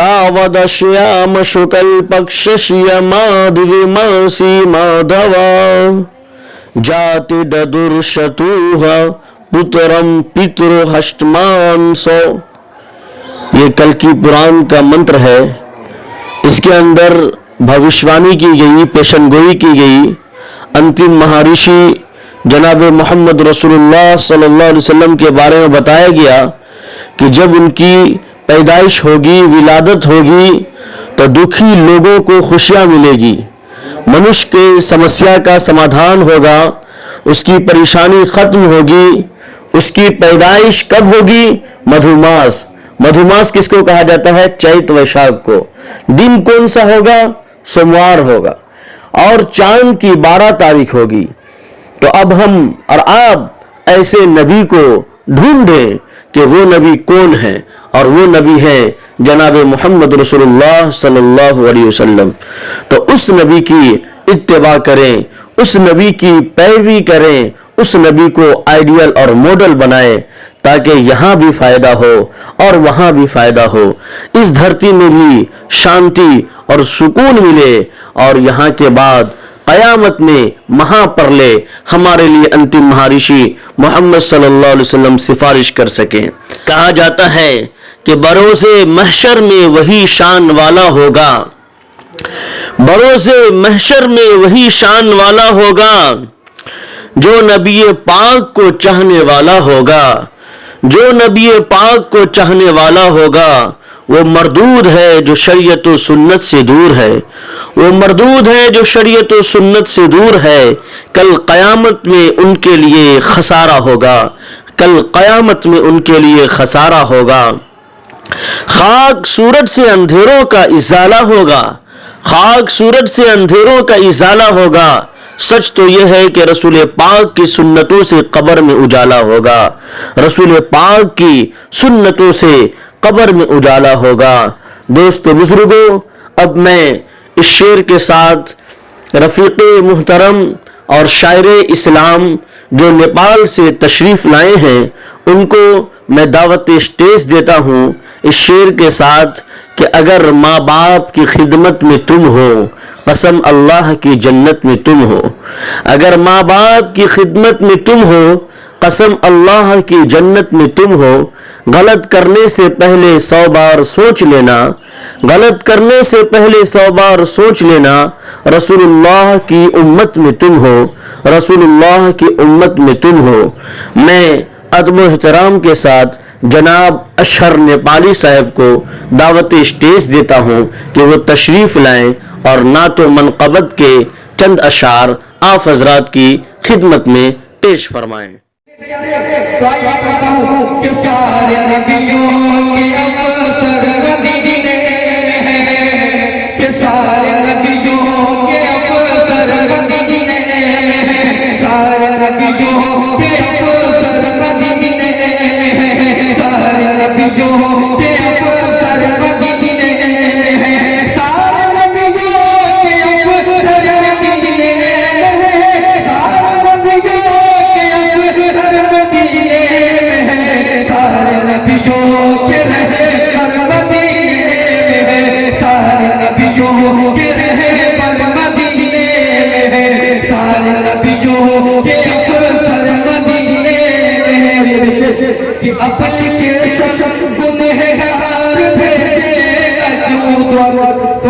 तावद श्याम शुक्ल पक्ष श्रियमाधविमासी माधवा जाति ददुर्शतुह पुत्रम पितृहष्टमांसो। ये कल की पुराण का मंत्र है। इसके अंदर भविष्यवाणी की गई, पेशनगोई की गई। अंतिम महर्षि जनाब मोहम्मद रसूलुल्लाह सल्लल्लाहु अलैहि वसल्लम के बारे में बताया गया कि जब उनकी पैदाइश होगी, विलादत होगी, तो दुखी लोगों को खुशियां मिलेगी, मनुष्य के समस्या का समाधान होगा, उसकी परेशानी खत्म होगी। उसकी पैदाइश कब होगी? मधुमास। मधुमास किसको कहा जाता है? चैत वैशाख को। दिन कौन सा होगा? सोमवार होगा। और चांद की 12 तारीख होगी। तो अब हम और आप ऐसे नबी को ढूंढें कि वो नबी कौन है, और वो नबी है जनाब मोहम्मद रसूलुल्लाह सल्लल्लाहु अलैहि वसल्लम। तो उस नबी की इत्तिबा करें, उस नबी की पैरवी करें, उस नबी को आइडियल और मॉडल बनाएं, ताकि यहाँ भी फायदा हो और वहाँ भी फायदा हो, इस धरती में भी शांति और सुकून मिले, और यहाँ के बाद कयामत में महाप्रलय हमारे लिए अंतिम महर्षि मोहम्मद सल्लल्लाहु अलैहि वसल्लम सिफारिश कर सकें। कहा जाता है कि बरोसे महशर में वही शान वाला होगा, बरोसे महशर में वही शान वाला होगा जो नबी पाक को चाहने वाला होगा। जो नबी पाक को चाहने वाला होगा वो मरदूद है जो शरीयत व सुन्नत से दूर है। वो मरदूद है जो शरीयत व सुन्नत से दूर है। कल क़यामत में उनके लिए खसारा होगा, कल क़यामत में उनके लिए खसारा होगा। खाक सूरज से अंधेरों का इजाला होगा, खाक सूरज से अंधेरों का इजाला होगा। सच तो यह है कि रसूल पाक की सुन्नतों से कब्र में उजाला होगा, रसूल पाक की सुन्नतों से कब्र में उजाला होगा। दोस्तों बुजुर्गों, अब मैं इस शेर के साथ रफीक़े मुहतरम और शायर इस्लाम जो नेपाल से तशरीफ लाए हैं उनको मैं दावत स्टेज देता हूँ इस शेर के साथ कि अगर माँ बाप की खिदमत में तुम हो, कसम अल्लाह की जन्नत में तुम हो। अगर माँ बाप की खिदमत में तुम हो, कसम अल्लाह की जन्नत में तुम हो। गलत करने से पहले 100 बार सोच लेना, गलत करने से पहले 100 बार सोच लेना। रसूलुल्लाह की उम्मत में तुम हो, रसूलुल्लाह की उम्मत में तुम हो। मैं अदब एहतराम के साथ जनाब अशहर नेपाली साहब को दावत स्टेज देता हूँ कि वो तशरीफ लाएं और नातो मनक़बत के चंद अशार आप हजरात की खिदमत में पेश फरमाएं।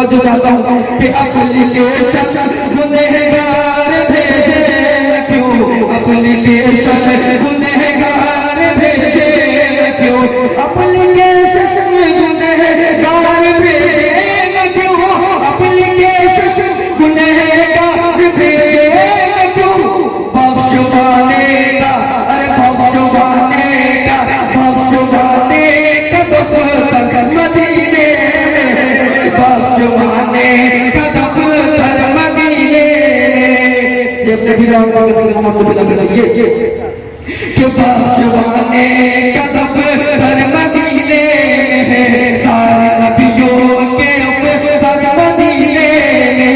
तो चाहता हूँ कि एप्लीकेशन गुनहगार भेजे क्यों, एप्लीकेशन गुनहगार भेजे क्यों, एप्लीकेशन गुनहगार भेजे क्यों, एप्लीकेशन गुनहगार भेजे क्यों। बख्शवाने का, अरे बख्शवाने का, बख्शवाने का दफ्तर मदीने, बख्शवाने का दफ्तर मदीने। ये अपने भी जाओ मोहम्मद बिला बिला ये कि बख्शवाने का दफ्तर मदीने, सारे नबियों के अफसर मदीने।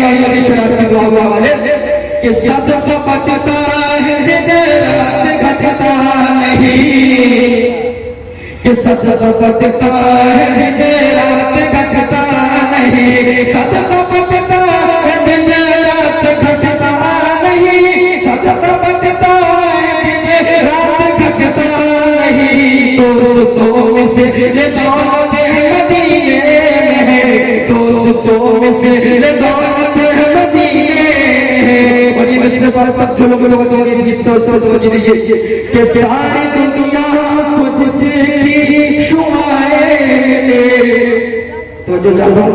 अल्लाह की शराब में दुआ वाले कि सदका बटता है रात घटता नहीं, कि सदका बटता है रात घटता मिस्र दौलत मदीने। और ये मिस्र पर जो लोग समझ लीजिए कि सारी दुनिया मुझसे की शुआए, तो जो चाहता हूं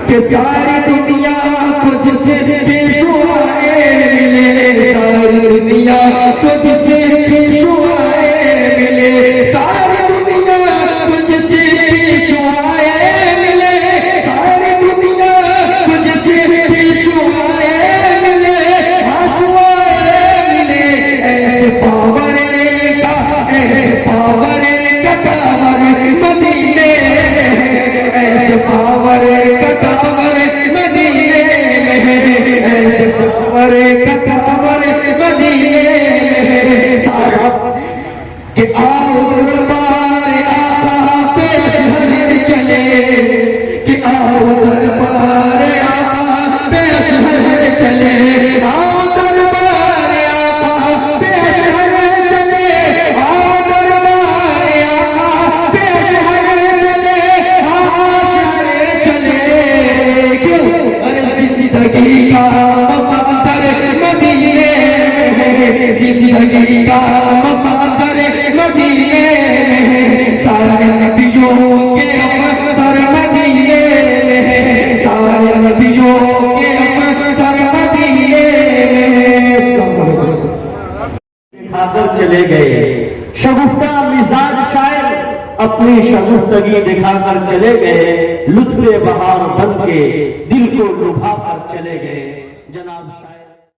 कि सारी दुनिया मुझसे की शुआए मिले, सारी दुनिया मुझसे की शुआए मिले, सारी दुनिया मुझसे की शुआए मिले, सारी दुनिया मुझसे की शुआए मिले, शुआए मिले। ऐसे पावरे का टावर मदीने, ऐसे पावरे का टावर मदीने, ऐसे पावरे का टावर मदीने। साहब कि आओ दरबार आका पे अशहर चले, कि आओ दरबार आका पे अशहर चले, आओ दरबार आका पे अशहर चले, आओ दरबार आका पे अशहर चले, आओ अशहर चले। क्यों? अरे जिंदगी का मुकद्दर मदीने में, जिंदगी का मुकद्दर मदीने में, सारे नबियों के अफसर मदीने में, सारे नबियों के अफसर मदीने में। दिखाकर चले गए शगुफ्ता मिजाज शायर, अपनी शगुफ्तगी दिखाकर चले गए, लुत्फे बहार बन के दिल को लुभा कर चले गए। जनाब शायर